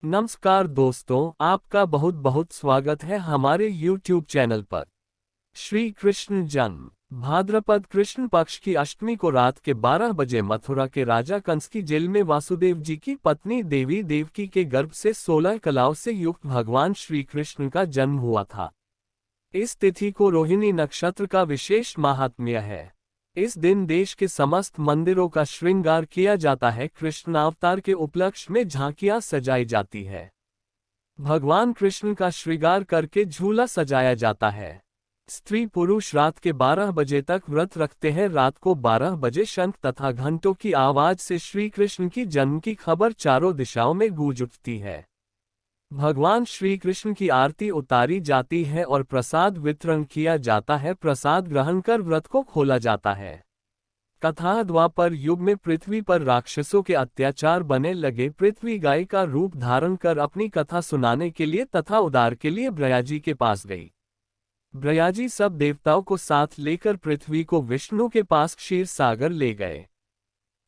नमस्कार दोस्तों, आपका बहुत बहुत स्वागत है हमारे YouTube चैनल पर। श्री कृष्ण जन्म भाद्रपद कृष्ण पक्ष की अष्टमी को रात के 12 बजे मथुरा के राजा कंस की जेल में वासुदेव जी की पत्नी देवी देवकी के गर्भ से 16 कलाओं से युक्त भगवान श्री कृष्ण का जन्म हुआ था। इस तिथि को रोहिणी नक्षत्र का विशेष महात्म्य है। इस दिन देश के समस्त मंदिरों का श्रृंगार किया जाता है। कृष्ण अवतार के उपलक्ष्य में झांकियां सजाई जाती है। भगवान कृष्ण का श्रृंगार करके झूला सजाया जाता है। स्त्री पुरुष रात के 12 बजे तक व्रत रखते हैं। रात को 12 बजे शंख तथा घंटों की आवाज से श्री कृष्ण की जन्म की खबर चारों दिशाओं में गूंज उठती है। भगवान श्री कृष्ण की आरती उतारी जाती है और प्रसाद वितरण किया जाता है। प्रसाद ग्रहण कर व्रत को खोला जाता है। कथा द्वापर युग में पृथ्वी पर राक्षसों के अत्याचार बने लगे। पृथ्वी गाय का रूप धारण कर अपनी कथा सुनाने के लिए तथा उद्धार के लिए ब्रह्माजी के पास गई। ब्रह्माजी सब देवताओं को साथ लेकर पृथ्वी को विष्णु के पास क्षीर सागर ले गए।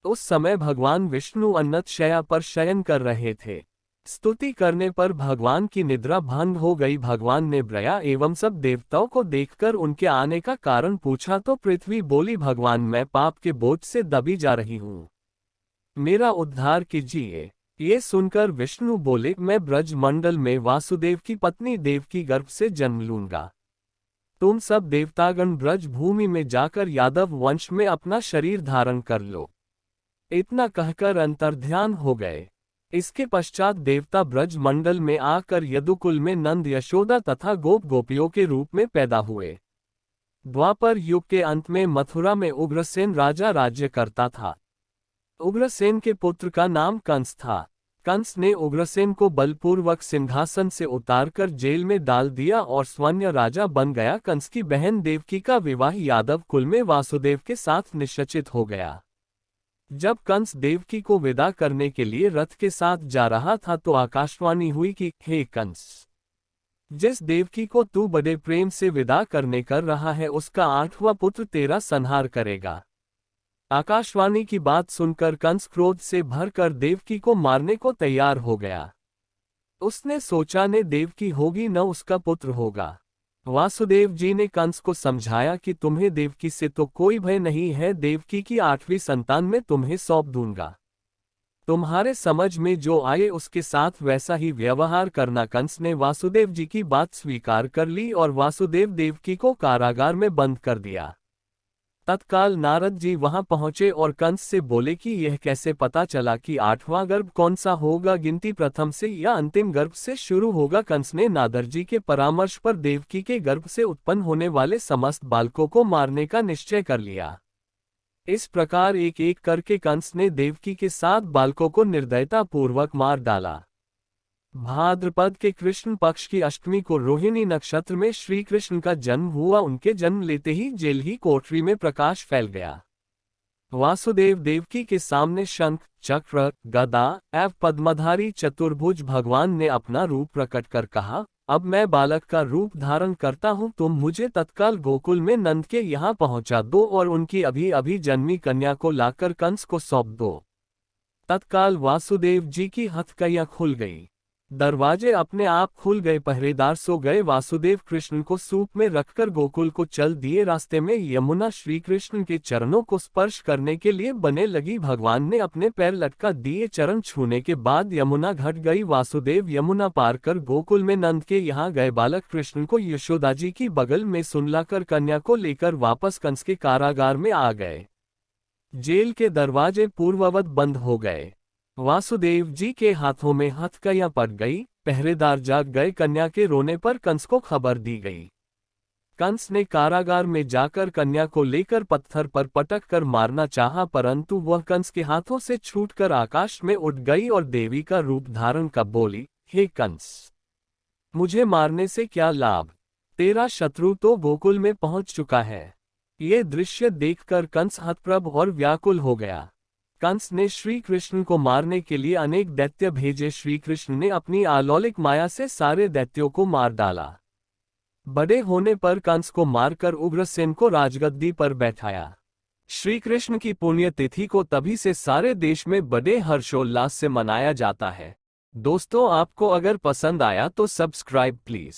उस समय भगवान विष्णु अन्नत शैया पर शयन कर रहे थे। स्तुति करने पर भगवान की निद्रा भंग हो गई। भगवान ने ब्रह्मा एवं सब देवताओं को देखकर उनके आने का कारण पूछा तो पृथ्वी बोली, भगवान मैं पाप के बोझ से दबी जा रही हूँ, मेरा उद्धार कीजिए। ये सुनकर विष्णु बोले, मैं ब्रज मंडल में वासुदेव की पत्नी देवकी गर्भ से जन्म लूंगा। तुम सब देवतागण ब्रज भूमि में जाकर यादव वंश में अपना शरीर धारण कर लो। इतना कहकर अंतर्ध्यान हो गए। इसके पश्चात देवता ब्रज मंडल में आकर यदुकुल में नंद यशोदा तथा गोप गोपियों के रूप में पैदा हुए। द्वापर युग के अंत में मथुरा में उग्रसेन राजा राज्य करता था। उग्रसेन के पुत्र का नाम कंस था। कंस ने उग्रसेन को बलपूर्वक सिंहासन से उतारकर जेल में डाल दिया और स्वयं राजा बन गया। कंस की बहन देवकी का विवाह यादव कुल में वासुदेव के साथ निश्चित हो गया। जब कंस देवकी को विदा करने के लिए रथ के साथ जा रहा था तो आकाशवाणी हुई कि हे कंस, जिस देवकी को तू बड़े प्रेम से विदा करने कर रहा है उसका 8वां पुत्र तेरा संहार करेगा। आकाशवाणी की बात सुनकर कंस क्रोध से भरकर देवकी को मारने को तैयार हो गया। उसने सोचा ने देवकी होगी न उसका पुत्र होगा। वासुदेव जी ने कंस को समझाया कि तुम्हें देवकी से तो कोई भय नहीं है, देवकी की 8वीं संतान में तुम्हें सौंप दूंगा। तुम्हारे समझ में जो आए उसके साथ वैसा ही व्यवहार करना। कंस ने वासुदेव जी की बात स्वीकार कर ली और वासुदेव देवकी को कारागार में बंद कर दिया। तत्काल नारद जी वहां पहुंचे और कंस से बोले कि यह कैसे पता चला कि 8वां गर्भ कौन सा होगा, गिनती प्रथम से या अंतिम गर्भ से शुरू होगा। कंस ने नारद जी के परामर्श पर देवकी के गर्भ से उत्पन्न होने वाले समस्त बालकों को मारने का निश्चय कर लिया। इस प्रकार एक एक करके कंस ने देवकी के 7 बालकों को निर्दयता पूर्वक मार डाला। भाद्रपद के कृष्ण पक्ष की अष्टमी को रोहिणी नक्षत्र में श्री कृष्ण का जन्म हुआ। उनके जन्म लेते ही जेल ही कोठरी में प्रकाश फैल गया। वासुदेव देवकी के सामने शंख चक्र गदा एवं पद्मधारी चतुर्भुज भगवान ने अपना रूप प्रकट कर कहा, अब मैं बालक का रूप धारण करता हूँ, तुम मुझे तत्काल गोकुल में नंद के यहाँ पहुँचा दो और उनकी अभी अभी जन्मी कन्या को लाकर कंस को सौंप दो। तत्काल वासुदेव जी की हथकड़ियाँ खुल गई। दरवाजे अपने आप खुल गए। पहरेदार सो गए। वासुदेव कृष्ण को सूप में रखकर गोकुल को चल दिए। रास्ते में यमुना श्री कृष्ण के चरणों को स्पर्श करने के लिए बने लगी। भगवान ने अपने पैर लटका दिए। चरण छूने के बाद यमुना घट गई। वासुदेव यमुना पार कर गोकुल में नंद के यहाँ गए। बालक कृष्ण को यशोदा जी की बगल में सुलाकर कन्या को लेकर वापस कंस के कारागार में आ गए। जेल के दरवाजे पूर्ववत बंद हो गए। वासुदेव जी के हाथों में हथकड़ियां पड़ गई। पहरेदार जाग गए। कन्या के रोने पर कंस को खबर दी गई। कंस ने कारागार में जाकर कन्या को लेकर पत्थर पर पटक कर मारना चाहा, परंतु वह कंस के हाथों से छूटकर आकाश में उड़ गई और देवी का रूप धारण कर बोली, हे कंस, मुझे मारने से क्या लाभ, तेरा शत्रु तो गोकुल में पहुंच चुका है। ये दृश्य देखकर कंस हतप्रभ और व्याकुल हो गया। कंस ने श्री कृष्ण को मारने के लिए अनेक दैत्य भेजे। श्री कृष्ण ने अपनी अलौकिक माया से सारे दैत्यों को मार डाला। बड़े होने पर कंस को मारकर उग्रसेन को राजगद्दी पर बैठाया। श्री कृष्ण की पुण्य तिथि को तभी से सारे देश में बड़े हर्षोल्लास से मनाया जाता है। दोस्तों आपको अगर पसंद आया तो सब्सक्राइब प्लीज।